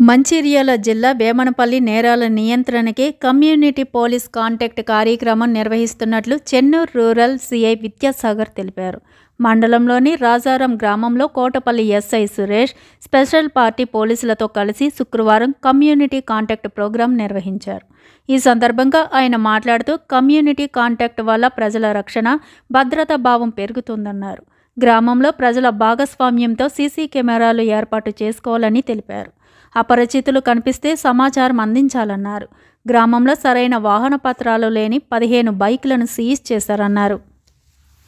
మంచిర్యాల జిల్లా వేమనపల్లి నేరాల నియంత్రణకి community police contact కార్యక్రమం నిర్వహిస్తున్నట్లు చెన్నూరు రూరల్ సిఐ విద్యాసాగర్ తెలిపారు. మండలంలోని రాజారం గ్రామంలో Kotapalli SI Suresh special party పోలీసులతో కలిసి శుక్రవారం కమ్యూనిటీ కాంటాక్ట్ ప్రోగ్రాం నిర్వహించారు. ఈ సందర్భంగా ఆయన మాట్లాడుతూ కమ్యూనిటీ కాంటాక్ట్ వల్ల ప్రజల రక్షణ, భద్రతా భావం పెరుగుతుందన్నారు. గ్రామంలో ప్రజల భాగస్వామ్యంతో సీసీ కెమెరాలు ఏర్పాటు చేసుకోవాలని తెలిపారు. అపరిచితులు కనిపిస్తే సమాచారం అందించాలన్నారు. గ్రామంలో సరైన వాహన పత్రాలు లేని 15 బైకులను సీజ్ చేశారన్నారు.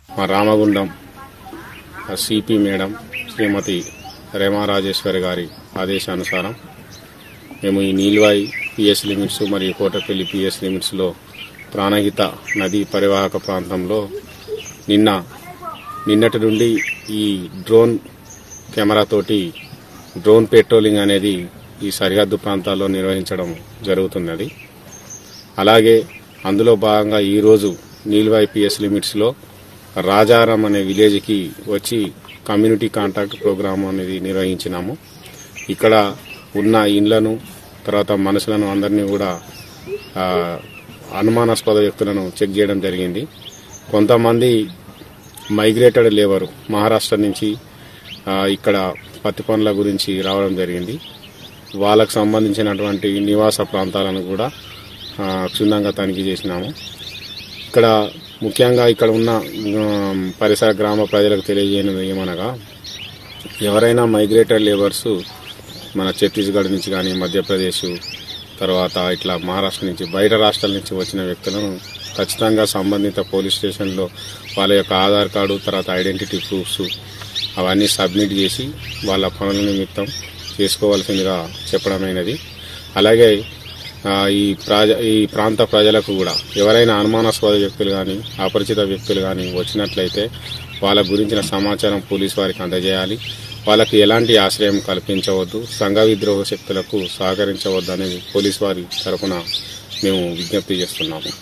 మా రామగుండం సిపి మేడం శ్రీమతి రేమా రాజేశ్వరి గారి ఆదేశానుసారం మేము ఈ నీల్వాయి పిఎస్ లిమిట్స్ మరియు కోటపల్లి పిఎస్ లిమిట్స్లో ప్రాణహిత నదీ పరివాహక ప్రాంతంలో నిన్నటి నుండి ఈ డ్రోన్ కెమెరాతోటి డ్రోన్ పెట్రోలింగ్ అనేది ఈ సరిహద్దు ప్రాంతాల్లో నిర్వహించడం జరుగుతున్నది. అలాగే అందులో భాగంగా ఈరోజు నీల్వాయి పిఎస్ లిమిట్స్లో రాజారం అనే విలేజ్కి వచ్చి కమ్యూనిటీ కాంటాక్ట్ ప్రోగ్రామ్ అనేది నిర్వహించినాము. ఇక్కడ ఉన్న ఇండ్లను తర్వాత మనుషులను అందరినీ కూడా అనుమానాస్పద వ్యక్తులను చెక్ చేయడం జరిగింది. కొంతమంది మైగ్రేటెడ్ లేబర్ మహారాష్ట్ర నుంచి ఇక్కడ పత్తి పనుల గురించి రావడం జరిగింది. వాళ్ళకు సంబంధించినటువంటి నివాస ప్రాంతాలను కూడా క్షుణ్ణంగా తనిఖీ చేసినాము. ఇక్కడ ముఖ్యంగా ఇక్కడ ఉన్న పరిసర గ్రామ ప్రజలకు తెలియజేయనిది ఏమనగా, ఎవరైనా మైగ్రేటెడ్ లేబర్స్ మన ఛత్తీస్గఢ్ నుంచి కానీ మధ్యప్రదేశ్ తర్వాత ఇట్లా మహారాష్ట్ర నుంచి బయట రాష్ట్రాల నుంచి వచ్చిన వ్యక్తులను ఖచ్చితంగా సంబంధిత పోలీస్ స్టేషన్లో వాళ్ళ యొక్క ఆధార్ కార్డు తర్వాత ఐడెంటిటీ ప్రూఫ్స్ అవన్నీ సబ్మిట్ చేసి వాళ్ళ పనుల నిమిత్తం చేసుకోవాల్సిందిగా చెప్పడమైనది. అలాగే ఈ ప్రాంత ప్రజలకు కూడా ఎవరైనా అనుమానాస్పద వ్యక్తులు కానీ అపరిచిత వ్యక్తులు కానీ వచ్చినట్లయితే వాళ్ళ గురించిన సమాచారం పోలీసు వారికి అందజేయాలి. వాళ్ళకి ఎలాంటి ఆశ్రయం కల్పించవద్దు, సంఘ విద్రోహ శక్తులకు సహకరించవద్దు అనేది పోలీసు వారి తరఫున మేము విజ్ఞప్తి చేస్తున్నాము.